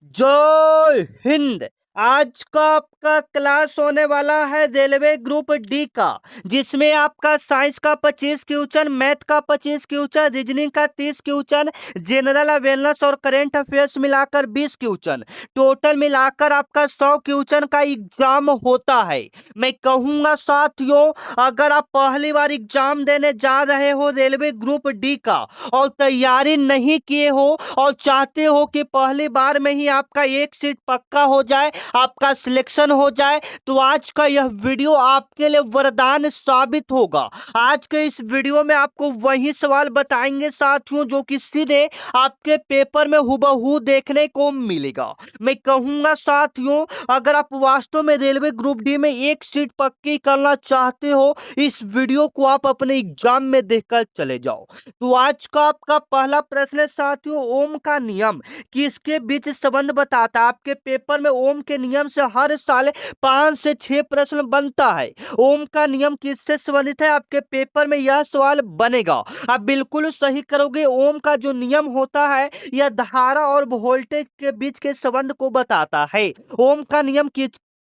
जय हिंद। आज का आपका क्लास होने वाला है रेलवे ग्रुप डी का, जिसमें आपका साइंस का 25 क्वेश्चन, मैथ का 25 क्वेश्चन, रीजनिंग का 30 क्वेश्चन, जनरल अवेयरनेस और करंट अफेयर्स मिलाकर 20 क्वेश्चन, टोटल मिलाकर आपका 100 क्वेश्चन का एग्जाम होता है। मैं कहूंगा साथियों, अगर आप पहली बार एग्जाम देने जा रहे हो रेलवे ग्रुप डी का और तैयारी नहीं किए हो और चाहते हो कि पहली बार में ही आपका एक सीट पक्का हो जाए, आपका सिलेक्शन हो जाए, तो आज का यह वीडियो आपके लिए वरदान साबित होगा। आज के इस वीडियो में आपको वही सवाल बताएंगे साथियों जो कि सीधे आपके पेपर में हुबहू देखने को मिलेगा। मैं कहूंगा साथियों, अगर आप वास्तव में रेलवे ग्रुप डी में एक सीट पक्की करना चाहते हो, इस वीडियो को आप अपने एग्जाम में देखकर चले जाओ। तो आज का आपका पहला प्रश्न है साथियों, ओम का नियम किसके बीच संबंध बताता है? आपके पेपर में ओम के नियम से हर साल 5 से 6 प्रश्न बनता है। ओम का नियम किससे संबंधित है? आपके पेपर में यह सवाल बनेगा। आप बिल्कुल सही करोगे। ओम का जो नियम होता है यह धारा और वोल्टेज के बीच के संबंध को बताता है। ओम का नियम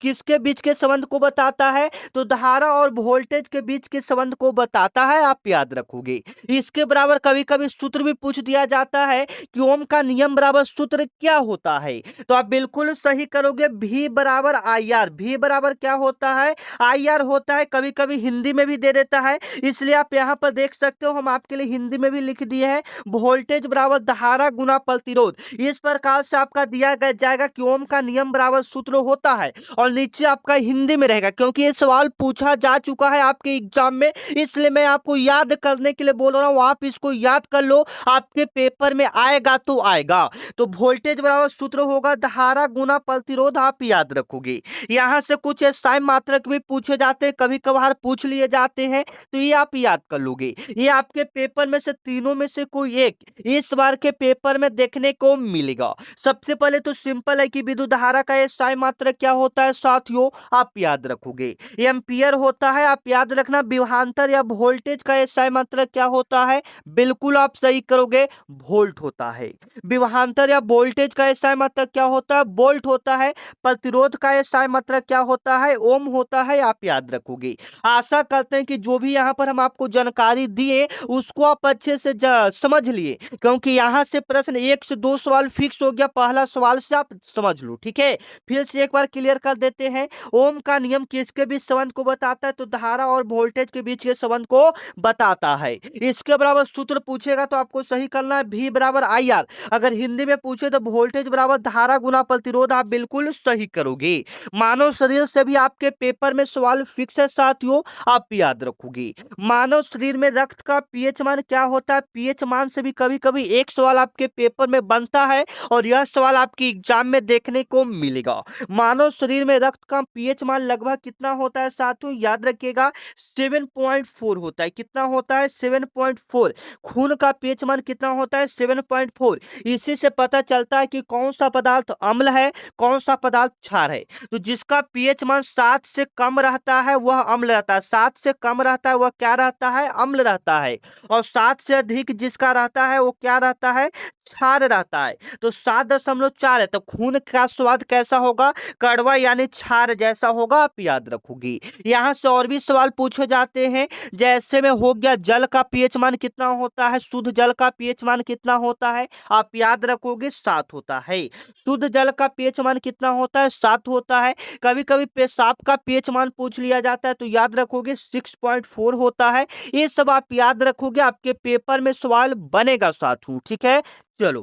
किसके बीच के संबंध को बताता है? तो धारा और वोल्टेज के बीच के संबंध को बताता है, आप याद रखोगे। इसके बराबर कभी कभी सूत्र भी पूछ दिया जाता है कि ओम का नियम बराबर सूत्र क्या होता है? तो आप बिल्कुल सही करोगे। भी बराबर आई आर। भी बराबर क्या होता है? आई आर होता है। कभी कभी हिंदी में भी दे देता है, इसलिए आप यहाँ पर देख सकते हो, हम आपके लिए हिंदी में भी लिख दिए हैं। वोल्टेज बराबर धारा गुना प्रतिरोध। इस प्रकार से आपका दिया जाएगा कि ओम का नियम बराबर सूत्र होता है, और नीचे आपका हिंदी में रहेगा, क्योंकि ये सवाल पूछा जा चुका है आपके एग्जाम में, इसलिए मैं आपको याद करने के लिए बोल रहा हूं। आप इसको याद कर लो, आपके पेपर में आएगा तो आएगा। तो वोल्टेज बराबर सूत्र होगा धारा गुना प्रतिरोध, आप याद रखोगे। यहां से कुछ एसआई मात्रक भी पूछे जाते हैं, कभी कभार पूछ लिए जाते हैं, तो ये आप याद कर लोगे। ये आपके पेपर में से तीनों में से कोई एक इस बार के पेपर में देखने को मिलेगा। सबसे पहले तो सिंपल है कि विद्युत धारा का एसआई मात्रक क्या होता है साथियों, आप याद रखोगे। एम्पियर होता है, आप याद रखना। विभवांतर या वोल्टेज का एसआई मात्रक क्या होता है? बिल्कुल आप सही करोगे, वोल्ट होता है। विभवांतर या वोल्टेज का एसआई मात्रक क्या होता है? वोल्ट होता है। प्रतिरोध का एसआई मात्रक क्या होता है? ओम होता है, आप याद रखोगे। आशा करते हैं कि जो भी यहाँ पर हम आपको जानकारी दिए उसको आप अच्छे से समझ लिए, क्योंकि यहाँ से प्रश्न 1 से 2 सवाल फिक्स हो गया। पहला सवाल से आप समझ लो, ठीक है। फिर से एक बार क्लियर कर देते हैं। ओम का नियम किसके बीच संबंध को बताता है? तो धारा और वोल्टेज के बीच के संबंध को बताता है। इसके बराबर सूत्र पूछेगा तो आपको सही करना है, भी बराबर आई आर। अगर हिंदी में पूछे तो वोल्टेज बराबर धारा गुना प्रतिरोध, आप बिल्कुल सही करोगे। मानव शरीर से भी आपके पेपर में सवाल फिक्स है साथियों, आप याद रखोगे। मानव शरीर में रक्त का पीएच मान क्या होता है? पीएच मान से भी कभी कभी एक सवाल आपके पेपर में बनता है, और यह सवाल आपके एग्जाम में देखने को मिलेगा। मानव शरीर में रक्त का पीएच मान लगभग कितना होता है साथियों? याद रखिएगा, 7.4 होता है। कितना होता है? 7.4। खून का पीएच मान कितना होता है? 7.4। इसी से पता चलता है कि कौन सा पदार्थ अम्ल है, कौन सा पदार्थ क्षार है। तो जिसका पीएच मान 7 से कम रहता है वह अम्ल रहता है। 7 से कम रहता है वह क्या रहता है? अम्ल रहता है। और 7 से अधिक जिसका रहता है वो क्या रहता है? क्षार रहता है। तो 7.4 है, तो खून का स्वाद कैसा होगा? कड़वा यानी क्षार जैसा होगा, आप याद रखोगी। यहाँ से और भी सवाल पूछे जाते हैं, जैसे में हो गया जल का पीएच मान कितना होता है? शुद्ध जल का पीएच मान कितना होता है? आप याद रखोगे, 7 होता है। शुद्ध जल का पीएच मान कितना होता है? 7 होता है। कभी कभी पेशाब का पीएच मान पूछ लिया जाता है, तो याद रखोगे 6.4 होता है। ये सब आप याद रखोगे, आपके पेपर में सवाल बनेगा साथियों, ठीक है। चलो,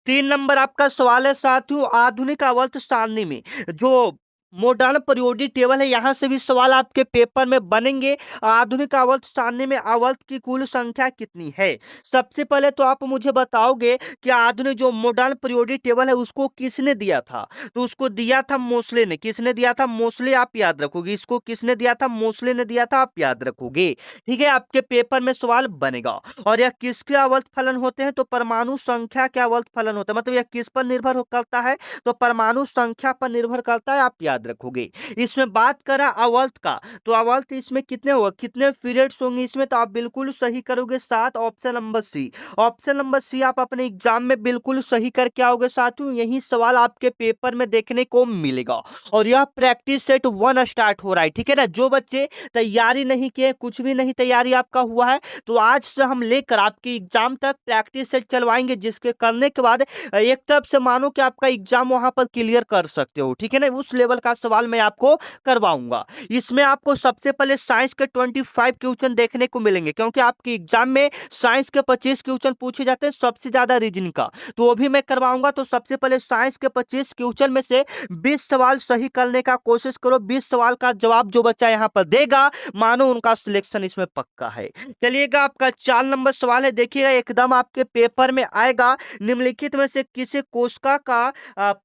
3 नंबर आपका सवाल है साथियों, आधुनिक आवर्त सारणी में जो मॉडर्न पीरियोडिक टेबल है, यहां से भी सवाल आपके पेपर में बनेंगे। आधुनिक आवर्त सारणी में आवर्त की कुल संख्या कितनी है? सबसे पहले तो आप मुझे बताओगे कि आधुनिक जो मॉडर्न पीरियोडिक टेबल है उसको किसने दिया था? तो उसको दिया था मोस्ले ने। किसने दिया था? मोस्ले, आप याद रखोगे। इसको किसने दिया था? मोस्ले ने दिया था, आप याद रखोगे, ठीक है। आपके पेपर में सवाल बनेगा। और यह किसके आवर्त फलन होते हैं? तो परमाणु संख्या के आवर्त फलन होता है। मतलब यह किस पर निर्भर करता है? तो परमाणु संख्या पर निर्भर करता है, आप याद याद रखोगे। इसमें बात करा अवर्थ का, तो अवर्थ इसमें कितने होगा, कितने पीरियड्स होंगे इसमें, तो आप बिल्कुल सही करोगे 7, option number C. Option number C आप अपने एग्जाम में बिल्कुल सही करके आओगे साथियों, यही सवाल आपके पेपर में देखने को मिलेगा। और यह प्रैक्टिस सेट 1 स्टार्ट हो रहा है, ठीक है ना। जो बच्चे तैयारी नहीं किए, कुछ भी नहीं तैयारी आपका हुआ है, तो आज से हम लेकर आपके एग्जाम तक प्रैक्टिस सेट चलवाएंगे, जिसके करने के बाद एक तरफ से मानो कि आपका एग्जाम वहां पर क्लियर कर सकते हो, ठीक है ना। उस लेवल का सवाल मैं आपको करवाऊंगा। इसमें आपको सबसे पहले साइंस के 25 क्वेश्चन देखने को मिलेंगे, क्योंकि आपके एग्जाम में साइंस के 25 क्वेश्चन पूछे जाते हैं, सबसे ज्यादा रीजनिंग का, तो वो भी मैं करवाऊंगा। तो सबसे पहले साइंस के 25 क्वेश्चन में से 20 सवाल सही करने का कोशिश करो। 20 सवाल का जवाब जो बच्चा यहां पर देगा, मानो उनका सिलेक्शन इसमें पक्का है। चलिएगा, आपका 4 नंबर सवाल है, देखिएगा एकदम आपके पेपर में आएगा। निम्नलिखित में से किसे कोशिका का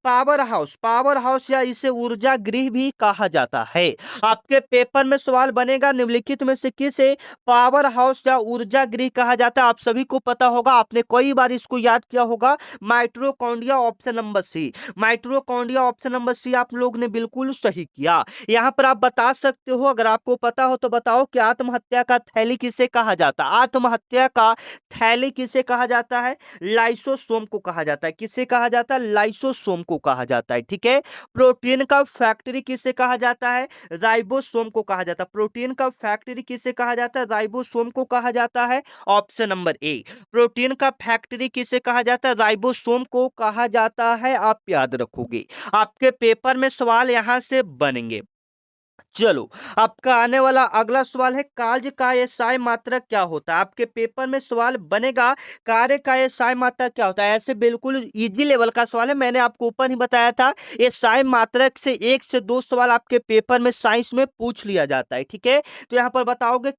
पावर हाउस या इसे ऊर्जा गृह भी कहा जाता है। आपके पेपर में सवाल बनेगा, निम्नलिखित में से किसे पावर हाउस या ऊर्जा गृह कहा जाता है। आप सभी को पता होगा, आपने कई बार इसको याद किया होगा, mitochondria, option number C. Mitochondria option number C आप लोग ने बिल्कुल सही किया। यहां पर आप बता सकते हो, अगर आपको पता हो तो बताओ कि आत्महत्या का थैली किसे कहा जाता है। आत्महत्या का थैली किसे कहा जाता है, लाइसोसोम को कहा जाता है। किसे कहा जाता है, लाइसोसोम को कहा जाता है, ठीक है। प्रोटीन का फैक्ट्री किसे कहा जाता है, राइबोसोम को कहा जाता है। प्रोटीन का फैक्ट्री किसे कहा जाता है, राइबोसोम को कहा जाता है, ऑप्शन नंबर ए। प्रोटीन का फैक्ट्री किसे कहा जाता है, राइबोसोम को कहा जाता है, आप याद रखोगे। आपके पेपर में सवाल यहां से बनेंगे। चलो, आपका आने वाला अगला सवाल है, कार्य का एसआई मात्रक क्या होता है। आपके पेपर में सवाल बनेगा, कार्य का एसआई मात्रक क्या होता है। ऐसे बिल्कुल इजी लेवल का सवाल है, मैंने आपको ऊपर ही बताया था। एसआई मात्रक से 1 से 2 सवाल आपके पेपर में साइंस में पूछ लिया जाता है, ठीक है। तो यहाँ पर बताओगे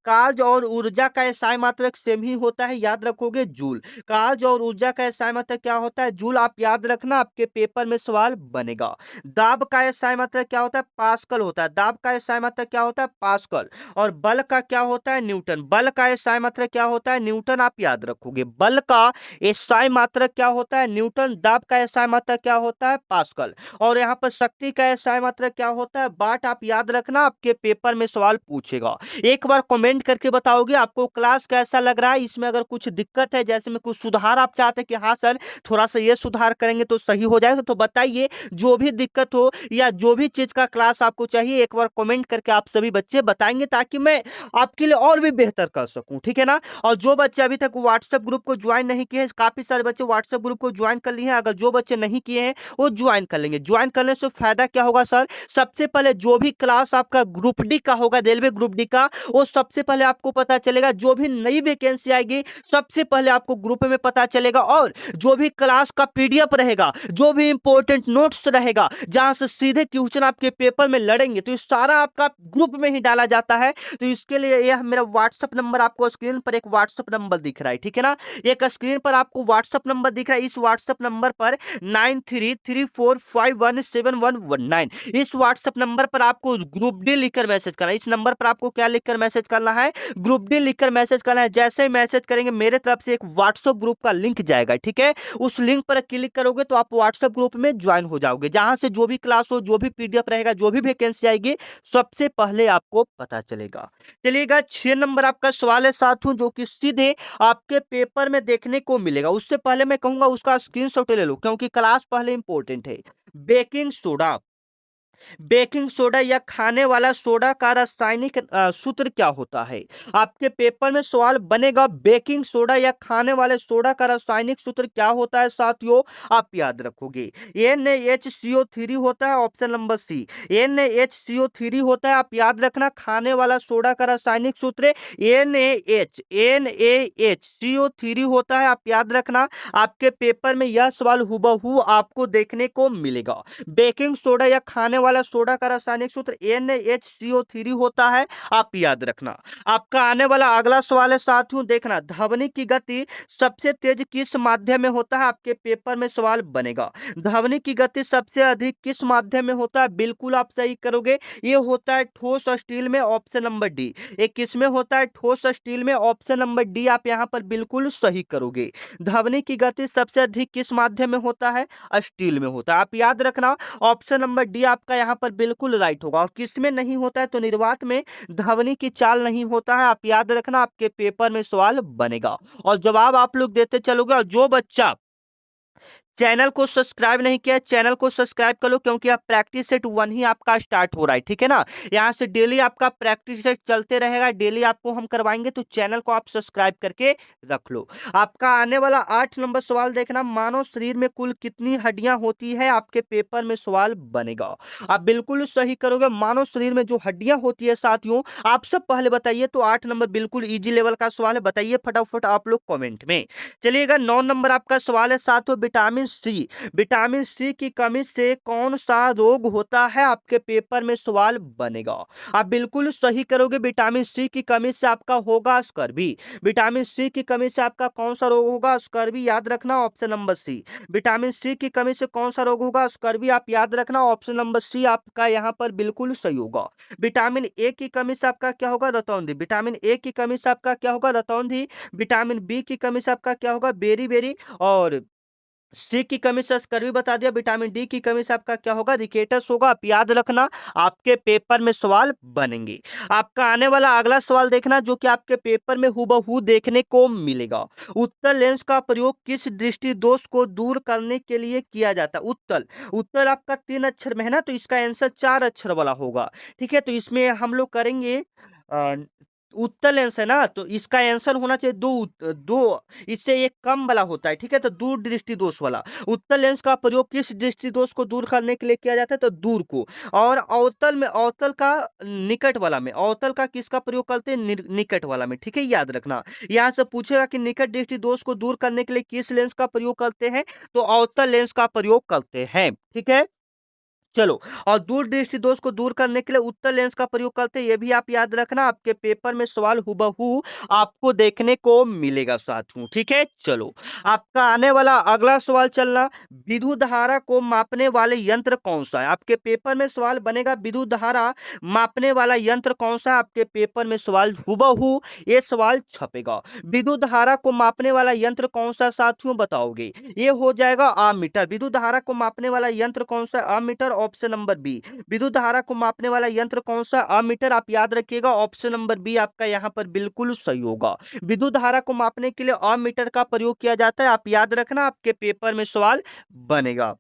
कार्य और ऊर्जा का एसआई मात्रक सेम ही होता है, याद रखोगे, जूल। कार्य और ऊर्जा का एसआई मात्रक क्या होता है, जूल, आप याद रखना, आपके पेपर में सवाल बनेगा। दाब का एसआई मात्रक क्या होता है, पास्कल होता है। दाब का एसआई मात्रक क्या होता है, पास्कल। और बल का क्या होता है, न्यूटन। बल का एसआई मात्रक क्या होता है, न्यूटन, आप याद रखोगे। बल का एसआई मात्रक क्या होता है, न्यूटन। दाब का एसआई मात्रक क्या होता है, पास्कल। और यहाँ पर शक्ति का एसआई मात्रक क्या होता है, वाट, आप याद रखना, आपके पेपर में सवाल पूछेगा। एक बार कमेंट करके बताओगे आपको क्लास कैसा लग रहा है। इसमें अगर कुछ दिक्कत है, जैसे में कुछ सुधार आप चाहते हैं कि हाँ सर थोड़ा सा ये सुधार करेंगे तो सही हो जाएगा, तो बताइए। जो भी दिक्कत हो या जो भी चीज का क्लास आपको चाहिए, एक बार कमेंट करके आप सभी बच्चे बताएंगे, ताकि मैं आपके लिए और भी बेहतर कर सकूं, ठीक है ना। और जो बच्चे अभी तक व्हाट्सएप ग्रुप को ज्वाइन नहीं किए हैं, काफी सारे बच्चे व्हाट्सएप ग्रुप को ज्वाइन कर लिए हैं, अगर जो बच्चे नहीं किए हैं वो ज्वाइन कर लेंगे। ज्वाइन करने से फायदा क्या होगा सर, सबसे पहले जो भी क्लास आपका ग्रुप डी का होगा, रेलवे ग्रुप डी का, वो सबसे पहले आपको पता चलेगा। जो भी नई वैकेंसी आएगी सबसे पहले आपको ग्रुप में पता चलेगा। और जो भी क्लास का पीडीएफ रहेगा, जो भी इंपॉर्टेंट नोट्स रहेगा, जहां से सीधे क्वेश्चन आपके पेपर में लड़ेंगे, तो ये सारा आपका ग्रुप में ही डाला जाता है। तो इसके लिए यह मेरा व्हाट्सएप नंबर, आपको स्क्रीन पर एक व्हाट्सएप नंबर दिख रहा है, ठीक है ना। एक स्क्रीन पर आपको व्हाट्सएप नंबर दिख रहा है, इस व्हाट्सएप नंबर पर 9334517119, इस व्हाट्सएप नंबर पर आपको ग्रुप डी लिखकर मैसेज करना है। इस नंबर पर आपको क्या लिखकर मैसेज करना है, ग्रुप डी लिखकर मैसेज करना है। जैसे ही मैसेज करेंगे, मेरे तरफ से एक व्हाट्सएप ग्रुप का लिंक जाएगा, ठीक है। उस लिंक पर क्लिक करोगे तो आप व्हाट्सएप ग्रुप में ज्वाइन हो जाओगे, जहां से जो भी क्लास हो, जो भी पीडीएफ रहेगा, जो भी वैकेंसी आएगी, सबसे पहले आपको पता चलेगा। चलिएगा, 6 नंबर आपका सवाल है साथियों, जो कि सीधे आपके पेपर में देखने को मिलेगा। उससे पहले मैं कहूंगा उसका स्क्रीनशॉट ले लो, क्योंकि क्लास पहले इंपॉर्टेंट है। बेकिंग सोडा, बेकिंग सोडा या खाने वाला सोडा का रासायनिक सूत्र क्या होता है। आपके पेपर में सवाल बनेगा, बेकिंग सोडा या खाने वाले सोडा का रासायनिक सूत्र क्या होता है साथियों, आप याद रखोगे। NaHCO3 होता है, ऑप्शन नंबर सी। NaHCO3 होता है, आप याद रखना। खाने वाला सोडा का रासायनिक सूत्र NaHCO3 होता है, आप याद रखना। आपके पेपर में यह सवाल हुबहू आपको देखने को मिलेगा। बेकिंग सोडा या खाने वाला सोडा का रासायनिक सूत्र NaHCO3 होता है, आप याद रखना। आपका आने वाला अगला सवाल है साथियों, देखना, ध्वनि की गति सबसे तेज किस माध्यम में होता है। आपके पेपर में सवाल बनेगा, ध्वनि की गति सबसे अधिक किस माध्यम में होता है। बिल्कुल आप सही करोगे, ये होता है ठोस स्टील में, ऑप्शन नंबर डी। ये किस में होता है, ठोस स्टील में, ऑप्शन नंबर डी, आप यहां पर बिल्कुल सही करोगे। ध्वनि की गति सबसे अधिक किस माध्यम में होता है, स्टील में होता है, आप याद रखना। ऑप्शन नंबर डी आपका यहाँ पर बिल्कुल राइट होगा। और किसमें नहीं होता है, तो निर्वात में ध्वनि की चाल नहीं होता है। आप याद रखना, आपके पेपर में सवाल बनेगा और जवाब आप लोग देते चलोगे। और जो बच्चा चैनल को सब्सक्राइब नहीं किया, चैनल को सब्सक्राइब कर लो, क्योंकि अब प्रैक्टिस सेट 1 ही आपका स्टार्ट हो रहा है, ठीक है ना। यहाँ से डेली आपका प्रैक्टिस सेट चलते रहेगा, डेली आपको हम करवाएंगे, तो चैनल को आप सब्सक्राइब करके रख लो। आपका आने वाला 8 नंबर सवाल देखना, मानव शरीर में कुल कितनी हड्डियां होती है, आपके पेपर में सवाल बनेगा। आप बिल्कुल सही करोगे। मानव शरीर में जो हड्डियां होती है साथियों, आप सब पहले बताइए। तो 8 नंबर बिल्कुल इजी लेवल का सवाल है, बताइए फटाफट आप लोग कमेंट में। चलिएगा, 9 नंबर आपका सवाल है साथियों, विटामिन सी। विटामिन सी की कमी से कौन सा रोग होता है, आपके पेपर में सवाल बनेगा। आप बिल्कुल सही करोगे। विटामिन सी की कमी से आपका होगा स्कर्वी। विटामिन सी की कमी से आपका कौन सा रोग होगा, स्कर्वी। याद रखना, option number C. Vitamin C की कमी से कौन सा रोग होगा, स्कर्वी। आप याद रखना, ऑप्शन नंबर सी आपका यहाँ पर बिल्कुल सही होगा। विटामिन ए की कमी से आपका क्या होगा, रतौंधी। विटामिन ए की कमी से आपका क्या होगा, रतौंधी। विटामिन बी की कमी से आपका क्या होगा, बेरी बेरी। और सी की कमी से स्कर्वी बता दिया। विटामिन डी की कमी से आपका क्या होगा, रिकेटस होगा। आप याद रखना, आपके पेपर में सवाल बनेंगे। आपका आने वाला अगला सवाल देखना, जो कि आपके पेपर में हूबहू देखने को मिलेगा। उत्तल लेंस का प्रयोग किस दृष्टि दोष को दूर करने के लिए किया जाता है। उत्तल, उत्तल आपका 3 अक्षर में है ना, तो इसका आंसर 4 अक्षर वाला होगा, ठीक है। तो इसमें हम लोग करेंगे उत्तल लेंस है ना, तो इसका आंसर होना चाहिए दो, इससे एक कम वाला होता है, ठीक है। तो दूर दृष्टि दोष वाला। उत्तल लेंस का प्रयोग किस दृष्टि दोष को दूर करने के लिए किया जाता है, तो दूर को। और अवतल में, अवतल का निकट वाला में, अवतल का किसका प्रयोग करते हैं, निकट वाला में, ठीक है। याद रखना, यहाँ से पूछेगा कि निकट दृष्टि दोष को दूर करने के लिए किस लेंस का प्रयोग करते हैं, तो अवतल लेंस का प्रयोग करते हैं, ठीक है। चलो, और दूर दृष्टि दोष को दूर करने के लिए उत्तल लेंस का प्रयोग करते हैं, ये भी आप याद रखना। आपके पेपर में सवाल हुबहू आपको देखने को मिलेगा साथियों, ठीक है। चलो, आपका आने वाला अगला सवाल चलना, विद्युत धारा को मापने वाले यंत्र कौन सा है, आपके पेपर में सवाल बनेगा। विद्युत धारा मापने वाला यंत्र कौन सा है, आपके पेपर में सवाल हुबहू ये सवाल छपेगा। विद्युत धारा को मापने वाला यंत्र कौन सा साथियों, बताओगे। ये हो जाएगा अमीटर। विद्युत धारा को मापने वाला यंत्र कौन सा, अमीटर। Option number B. विद्युत धारा को मापने वाला यंत्र कौन सा, अमीटर। आप याद रखिएगा, ऑप्शन नंबर बी आपका यहाँ पर बिल्कुल सही होगा। विद्युत धारा को मापने के लिए अमीटर का प्रयोग किया जाता है, आप याद रखना, आपके पेपर में सवाल बनेगा।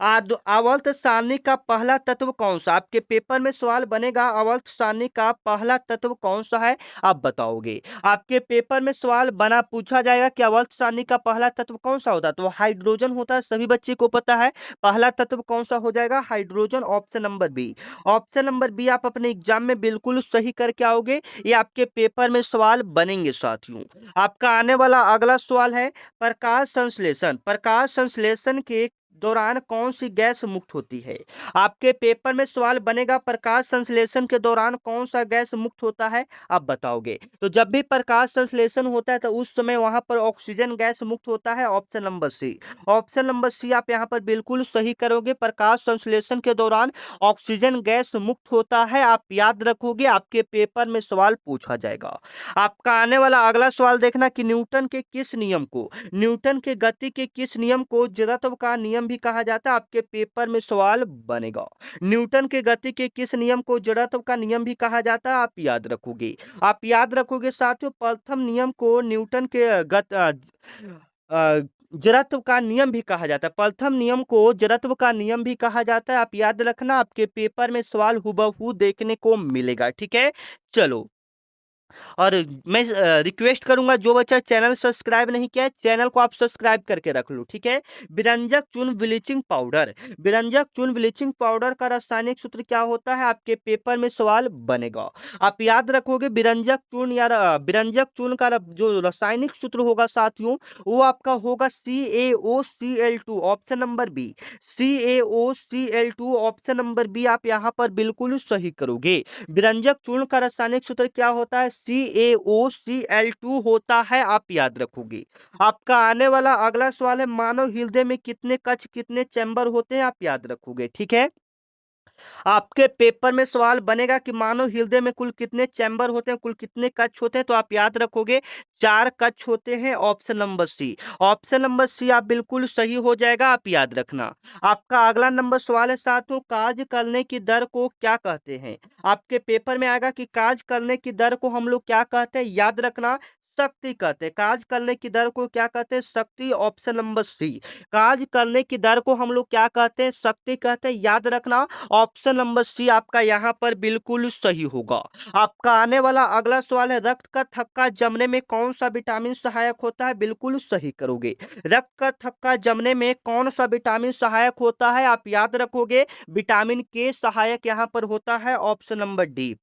आवर्त सारणी का पहला तत्व कौन सा, आपके पेपर में सवाल बनेगा। आवर्त सारणी का पहला तत्व कौन सा है, आप बताओगे। आपके पेपर में सवाल बना, पूछा जाएगा कि आवर्त सारणी का पहला तत्व कौन सा होता है, तो हाइड्रोजन होता है, सभी बच्चे को पता है। पहला तत्व कौन सा हो जाएगा, hydrogen. Option number B. Option number B आप अपने एग्जाम में बिल्कुल सही करके आओगे, ये आपके पेपर में सवाल बनेंगे साथियों। आपका आने वाला अगला सवाल है, प्रकाश संश्लेषण। प्रकाश संश्लेषण के दौरान कौन सी गैस मुक्त होती है, आपके पेपर में सवाल बनेगा। प्रकाश संश्लेषण के दौरान कौन सा गैस मुक्त होता है, आप बताओगे। तो जब भी प्रकाश संश्लेषण होता है, तो उस समय वहां पर ऑक्सीजन गैस मुक्त होता है। Option number C. Option number C आप यहां पर बिल्कुल सही करोगे। प्रकाश संश्लेषण के दौरान ऑक्सीजन गैस मुक्त होता है, आप याद रखोगे, आपके पेपर में सवाल पूछा जाएगा। आपका आने वाला अगला सवाल देखना कि न्यूटन के किस नियम को, न्यूटन के गति के किस नियम को जड़त्व का नियम भी कहा जाता है, आपके पेपर में सवाल बनेगा। न्यूटन के गति के किस नियम को जड़त्व का नियम भी कहा जाता है, आप याद रखोगे। आप याद रखोगे साथियों, प्रथम नियम को न्यूटन के जड़त्व का नियम भी कहा जाता है। प्रथम नियम को जड़त्व का नियम भी कहा जाता है, आप याद रखना, आपके पेपर में सवाल हुबहू देखने को मिलेगा, ठीक है। चलो, और मैं रिक्वेस्ट करूंगा, जो बच्चा चैनल सब्सक्राइब नहीं किया है, चैनल को आप सब्सक्राइब करके रख लो, ठीक है। विरंजक चून ब्लीचिंग पाउडर, विरंजक चून ब्लीचिंग पाउडर का रासायनिक सूत्र क्या होता है, आपके पेपर में सवाल बनेगा। आप याद रखोगे, विरंजक चून या विरंजक चून का जो रासायनिक सूत्र होगा साथियों, वो आपका होगा CaOCl2। Option number B, CaOCl2। Option number B आप यहाँ पर बिल्कुल सही करोगे। विरंजक चूर्ण का रासायनिक सूत्र क्या होता है, CaOCl2 होता है, आप याद रखोगे। आपका आने वाला अगला सवाल है, मानव हृदय में कितने कक्ष, कितने चैम्बर होते हैं, आप याद रखोगे, ठीक है। आपके पेपर में सवाल बनेगा कि मानव हृदय में कुल कितने चैम्बर होते हैं, कुल कितने कक्ष होते हैं, तो आप याद रखोगे 4 कक्ष होते हैं, option number C. Option number C आप बिल्कुल सही हो जाएगा, आप याद रखना। आपका अगला नंबर सवाल है साथियों, कार्य करने की दर को क्या कहते हैं? आपके पेपर में आएगा कि कार्य करने की दर को हम लोग क्या कहते हैं, याद रखना, शक्ति कहते हैं। कार्य करने की दर को क्या कहते हैं, शक्ति, ऑप्शन नंबर सी। कार्य करने की दर को हम लोग क्या कहते हैं, शक्ति कहते हैं, याद रखना, ऑप्शन नंबर सी आपका यहाँ पर बिल्कुल सही होगा। आपका आने वाला अगला सवाल है, रक्त का थक्का जमने में कौन सा विटामिन सहायक होता है? बिल्कुल सही करोगे। रक्त का थक्का जमने में कौन सा विटामिन सहायक होता है? आप याद रखोगे विटामिन के सहायक यहाँ पर होता है, ऑप्शन नंबर डी।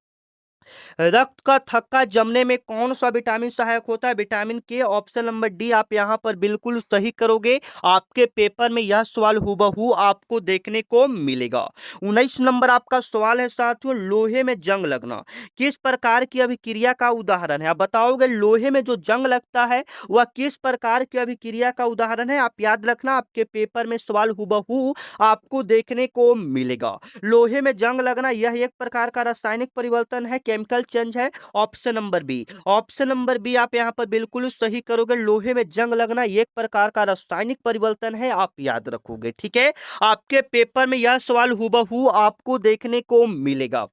रक्त का थक्का जमने में कौन सा विटामिन सहायक होता है? विटामिन के, ऑप्शन नंबर डी आप यहां पर बिल्कुल सही करोगे। आपके पेपर में यह सवाल हूबहू आपको देखने को मिलेगा। 19 नंबर आपका सवाल है साथियों, लोहे में जंग लगना किस प्रकार की अभिक्रिया का उदाहरण है? आप बताओगे लोहे में जो जंग लगता है वह किस प्रकार की अभिक्रिया का उदाहरण है? आप याद रखना, आपके पेपर में सवाल हूबहू आपको देखने को मिलेगा। लोहे में जंग लगना यह एक प्रकार का रासायनिक परिवर्तन है, केमिकल चेंज है, option number B. Option number B आप यहां पर बिल्कुल सही करोगे। लोहे में जंग लगना एक प्रकार का रासायनिक परिवर्तन है, आप याद रखोगे। ठीक है, आपके पेपर में यह सवाल हूबहू आपको देखने को मिलेगा।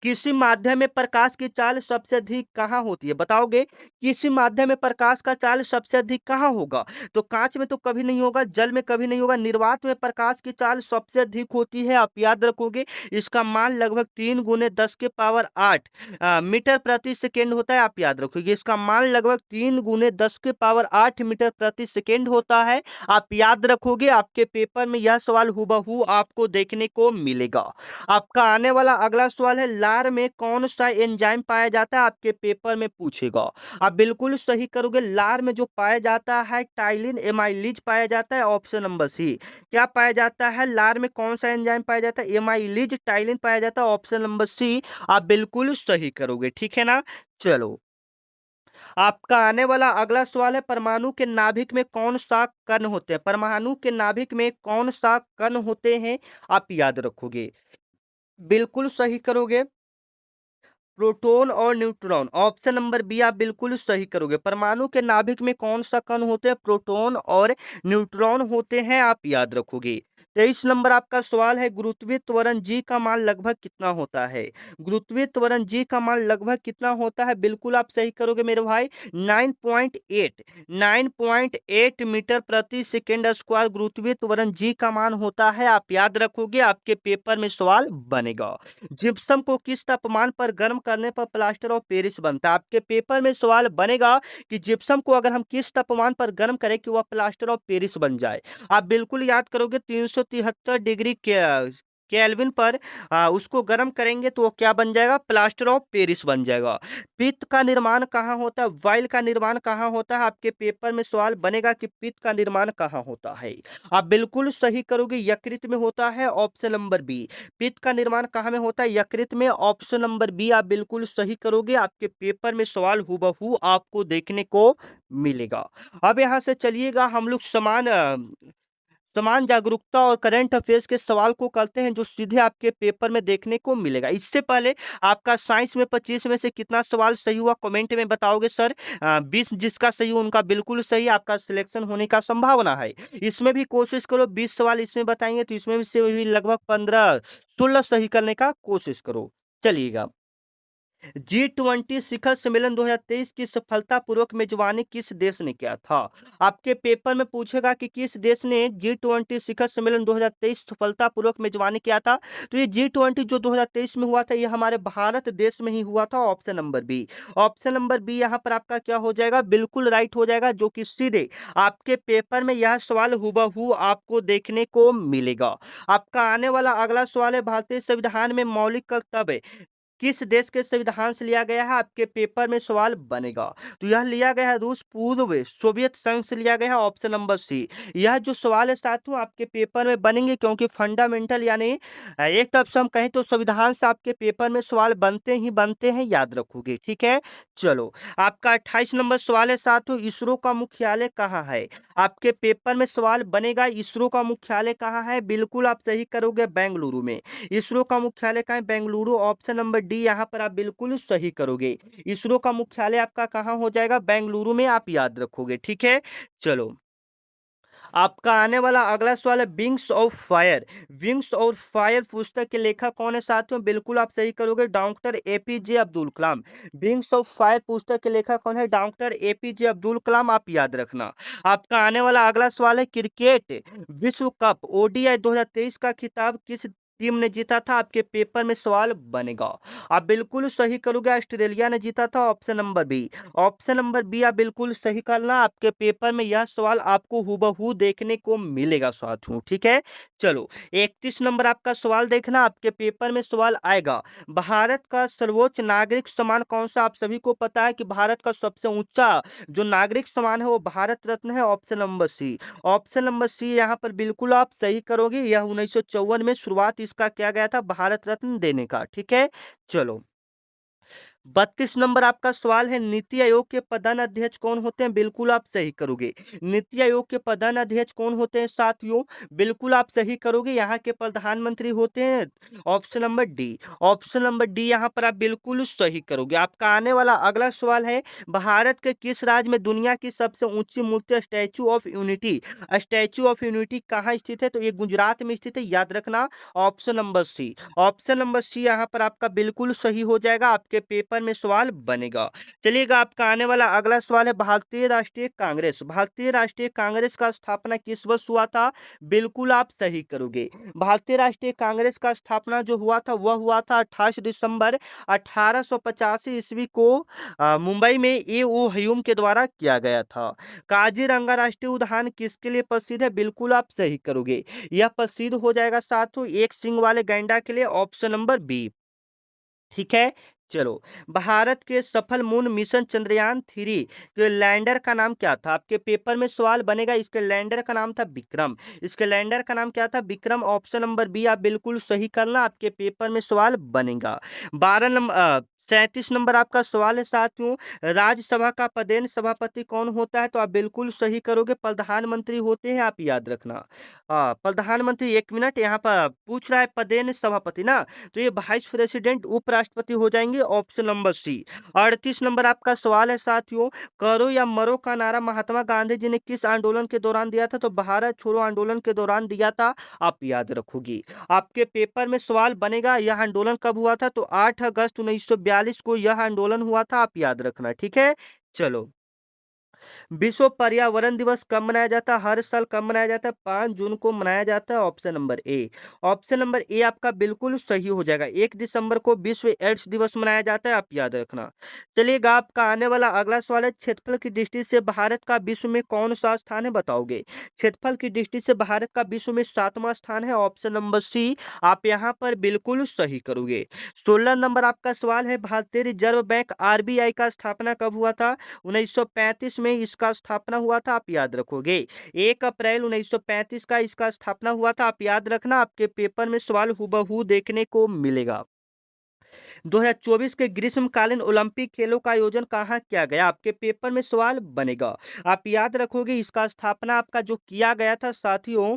किसी माध्यम में प्रकाश की चाल सबसे अधिक कहाँ होती है? बताओगे किसी माध्यम में प्रकाश का चाल सबसे अधिक कहाँ होगा? तो कांच में तो कभी नहीं होगा, जल में कभी नहीं होगा, निर्वात में प्रकाश की चाल सबसे अधिक होती है, आप याद रखोगे। इसका मान लगभग 3 × 10⁸ मीटर प्रति सेकेंड होता है, आप याद रखोगे। इसका मान लगभग 3 × 10⁸ मीटर प्रति सेकेंड होता है, आप याद रखोगे। आपके पेपर में यह सवाल हूबहू आपको देखने को मिलेगा। आपका आने वाला अगला सवाल है, लार में कौन सा एंजाइम पाया जाता है? आपके पेपर में पूछेगा। आप बिल्कुल सही करोगे। लार में जो पाया जाता है टाइलिन एमाइलिज पाया जाता है, ऑप्शन नंबर सी। क्या पाया जाता है? लार में कौन सा एंजाइम पाया जाता है? एमाइलिज टाइलिन पाया जाता है, ऑप्शन नंबर सी आप बिल्कुल सही करोगे। ठीक है ना, चलो। आपका आने वाला अगला सवाल है, परमाणु के नाभिक में कौन सा कण होते हैं? परमाणु के नाभिक में कौन सा कण होते हैं, आप याद रखोगे। बिल्कुल सही करोगे। प्रोटॉन और न्यूट्रॉन, ऑप्शन नंबर बी आप बिल्कुल सही करोगे। परमाणु के नाभिक में कौन सा कण होते हैं? प्रोटॉन और न्यूट्रॉन होते हैं, आप याद रखोगे। 23 नंबर आपका सवाल है, गुरुत्वीय त्वरण जी का मान लगभग कितना होता है? गुरुत्वीय त्वरण जी का मान लगभग कितना होता है? बिल्कुल आप सही करोगे मेरे भाई। 9.8 मीटर प्रति सेकेंड स्क्वायर गुरुत्वीय त्वरण जी का मान होता है, आप याद रखोगे। आपके पेपर में सवाल बनेगा। जिप्सम को किस तापमान पर गर्म करने पर प्लास्टर ऑफ पेरिस बनता है? आपके पेपर में सवाल बनेगा कि जिप्सम को अगर हम किस तापमान पर गर्म करें कि वह प्लास्टर ऑफ पेरिस बन जाए। आप बिल्कुल याद करोगे, 373 डिग्री केल्विन पर उसको गर्म करेंगे तो वो क्या बन जाएगा? प्लास्टर ऑफ पेरिस बन जाएगा। पित्त का निर्माण कहाँ होता है? वाइल का निर्माण कहाँ होता है? आपके पेपर में सवाल बनेगा कि पित्त का निर्माण कहाँ होता है। आप बिल्कुल सही करोगे, यकृत में होता है, ऑप्शन नंबर बी। पित्त का निर्माण कहाँ में होता है? यकृत में, ऑप्शन नंबर बी आप बिल्कुल सही करोगे। आपके पेपर में सवाल हूबहू आपको देखने को मिलेगा। अब यहाँ से चलिएगा हम लोग समान जागरूकता और करंट अफेयर्स के सवाल को करते हैं, जो सीधे आपके पेपर में देखने को मिलेगा। इससे पहले आपका साइंस में 25 में से कितना सवाल सही हुआ कमेंट में बताओगे सर? 20 जिसका सही हो उनका बिल्कुल सही, आपका सिलेक्शन होने का संभावना है। इसमें भी कोशिश करो, 20 सवाल इसमें बताएंगे तो इसमें से भी लगभग 15-16 सही करने का कोशिश करो। चलिएगा, G20 शिखर सम्मेलन 2023 की सफलतापूर्वक मेजबानी किस देश ने किया था? आपके पेपर में पूछेगा कि किस देश ने G20 शिखर सम्मेलन 2023 सफलतापूर्वक मेजबानी किया था। तो ये G20 जो 2023 में हुआ था ये हमारे भारत देश में ही हुआ था, option number B. Option number B यहाँ पर आपका क्या हो जाएगा? बिल्कुल राइट हो जाएगा, जो कि सीधे आपके पेपर में यह सवाल हूबहू आपको देखने को मिलेगा। आपका आने वाला अगला सवाल है, भारतीय संविधान में मौलिक कर्तव्य किस देश के संविधान से लिया गया है, आपके पेपर में सवाल बनेगा। तो यह लिया गया है रूस पूर्व सोवियत संघ से लिया गया है, ऑप्शन नंबर सी। यह जो सवाल है साथियों आपके पेपर में बनेंगे, क्योंकि फंडामेंटल यानी एक तरफ से हम कहें तो संविधान से आपके पेपर में सवाल बनते ही बनते हैं, याद रखोगे। ठीक है, चलो आपका 28 नंबर सवाल है साथियों, इसरो का मुख्यालय कहाँ है। आपके पेपर में सवाल बनेगा इसरो का मुख्यालय कहाँ है, बिल्कुल आप सही करोगे, बेंगलुरु में। इसरो का मुख्यालय कहाँ है, बेंगलुरु, ऑप्शन नंबर डी यहाँ पर आप बिल्कुल सही करोगे। इसरो का मुख्यालय आपका कहाँ हो जाएगा, बेंगलुरु में, आप याद रखोगे। ठीक है, चलो आपका आने वाला अगला सवाल है wings of fire. Wings of fire पुस्तक के लेखक कौन है साथियों, बिल्कुल आप सही करोगे, doctor APJ Abdul Kalam. Wings of fire पुस्तक के लेखक कौन है, डॉक्टर एपीजे अब्दुल कलाम, आप याद रखना। आपका आने वाला अगला सवाल है क्रिकेट विश्व कप ओडीआई 2023 का खिताब किस टीम ने जीता था, आपके पेपर में सवाल बनेगा। आप बिल्कुल सही करोगे, ऑस्ट्रेलिया ने जीता था, option number B. Option number B आप बिल्कुल सही करना, आपके पेपर में यह सवाल आपको हूबहू देखने को मिलेगा साथियों। ठीक है, चलो 31 नंबर आपका सवाल देखना, आपके पेपर में सवाल आएगा। भारत का सर्वोच्च नागरिक सम्मान कौन सा, आप सभी को पता है कि भारत का सबसे ऊंचा जो नागरिक सम्मान है वो भारत रत्न है, option number C. Option number C यहाँ पर बिल्कुल आप सही करोगे, यह 1954 में शुरुआत इसका किया गया था भारत रत्न देने का। ठीक है, चलो 32 नंबर आपका सवाल है नीति आयोग के प्रधान अध्यक्ष कौन होते हैं, बिल्कुल आप सही करोगे। नीति आयोग के प्रधान अध्यक्ष कौन होते हैं साथियों, बिल्कुल आप सही करोगे, यहाँ के प्रधानमंत्री होते हैं, option number D. Option number D यहाँ पर आप बिल्कुल सही करोगे। आपका आने वाला अगला सवाल है भारत के किस राज्य में दुनिया की सबसे ऊंची मूर्ति Statue of Unity, Statue of Unity कहाँ स्थित है, तो ये गुजरात में स्थित है, याद रखना, option number C. Option number C यहाँ पर आपका बिल्कुल सही हो जाएगा, आपके पेपर में सवाल बनेगा। चलिएगा आपका आने वाला अगला सवाल है भारतीय राष्ट्रीय कांग्रेस। भारतीय राष्ट्रीय कांग्रेस का स्थापना किस वर्ष हुआ था, बिल्कुल आप सही करोगे। भारतीय राष्ट्रीय कांग्रेस का स्थापना जो हुआ था वह हुआ था 28 दिसंबर 1885 ईस्वी को मुंबई में ए.ओ. ह्यूम के द्वारा किया गया था। काजीरंगा राष्ट्रीय उद्यान किसके लिए प्रसिद्ध है, बिल्कुल आप सही करोगे, यह प्रसिद्ध हो जाएगा साथियों एक सींग वाले गैंडा के लिए, ऑप्शन नंबर बी। ठीक है, चलो भारत के सफल मून मिशन चंद्रयान 3 के लैंडर का नाम क्या था, आपके पेपर में सवाल बनेगा। इसके लैंडर का नाम था विक्रम, इसके लैंडर का नाम क्या था, विक्रम, ऑप्शन नंबर बी आप बिल्कुल सही करना, आपके पेपर में सवाल बनेगा। 37 नंबर आपका सवाल है साथियों राज्यसभा का पदेन सभापति कौन होता है, तो आप बिल्कुल सही करोगे, प्रधानमंत्री होते हैं, आप याद रखना। प्रधानमंत्री, एक मिनट, यहाँ पर पूछ रहा है पदेन सभापति ना, तो ये वाइस प्रेसिडेंट उपराष्ट्रपति हो जाएंगे, ऑप्शन नंबर सी। 38 नंबर आपका सवाल है साथियों करो या मरो का नारा महात्मा गांधी जी ने किस आंदोलन के दौरान दिया था, तो भारत छोड़ो आंदोलन के दौरान दिया था, आप याद रखोगी। आपके पेपर में सवाल बनेगा यह आंदोलन कब हुआ था, तो 8 अगस्त 1942 को यह आंदोलन हुआ था, आप याद रखना। ठीक है, चलो विश्व पर्यावरण दिवस कब मनाया जाता है, हर साल कब मनाया जाता है, 5 जून को मनाया जाता है, option number A. Option number A आपका बिल्कुल सही हो जाएगा, 1 दिसंबर को विश्व एड्स दिवस मनाया जाता है, आप याद रखना। चलिएगा आपका आने वाला अगला सवाल है क्षेत्रफल की दृष्टि से भारत का विश्व में कौन सा स्थान है, बताओगे। क्षेत्रफल की दृष्टि से भारत का विश्व में 7वां स्थान है, ऑप्शन नंबर सी, आप यहाँ पर बिल्कुल सही करोगे। 16 नंबर आपका सवाल है भारतीय रिजर्व बैंक आरबीआई का स्थापना कब हुआ था, 1935 में इसका स्थापना हुआ था, आप याद रखोगे। 1 अप्रैल 1935 का इसका स्थापना हुआ था, आप याद रखना, आपके पेपर में सवाल हूबहू देखने को मिलेगा। 2024 के ग्रीष्मकालीन ओलंपिक खेलों का आयोजन कहाँ किया गया, आपके पेपर में सवाल बनेगा, आप याद रखोगे। इसका स्थापना आपका जो किया गया था साथियों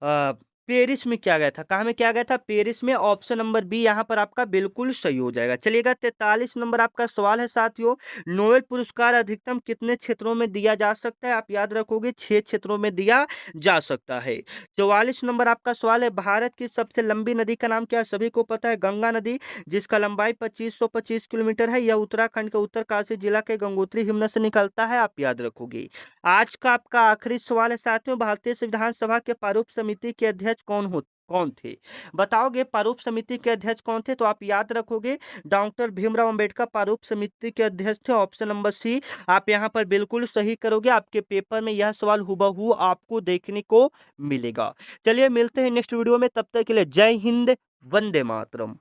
अ, पेरिस में किया गया था, कहाँ में किया गया था, पेरिस में, ऑप्शन नंबर बी यहाँ पर आपका बिल्कुल सही हो जाएगा। चलिएगा 43 नंबर आपका सवाल है साथियों नोबेल पुरस्कार अधिकतम कितने क्षेत्रों में दिया जा सकता है, आप याद रखोगे 6 क्षेत्रों में दिया जा सकता है। 44 नंबर आपका सवाल है भारत की सबसे लंबी नदी का नाम क्या है, सभी को पता है गंगा नदी, जिसका लंबाई 2525 किलोमीटर है, यह उत्तराखंड के उत्तरकाशी जिला के गंगोत्री हिमनद से निकलता है, आप याद रखोगे। आज का आपका आखिरी सवाल है साथियों भारतीय संविधान सभा के प्रारूप समिति के अध्यक्ष कौन थे, बताओगे प्रारूप समिति के अध्यक्ष कौन थे, तो आप याद रखोगे डॉक्टर भीमराव अंबेडकर प्रारूप समिति के अध्यक्ष थे, ऑप्शन नंबर सी, आप यहाँ पर बिल्कुल सही करोगे, आपके पेपर में यह सवाल हूबहू आपको देखने को मिलेगा। चलिए मिलते हैं नेक्स्ट वीडियो में, तब तक के लिए जय हिंद, वंदे मातरम।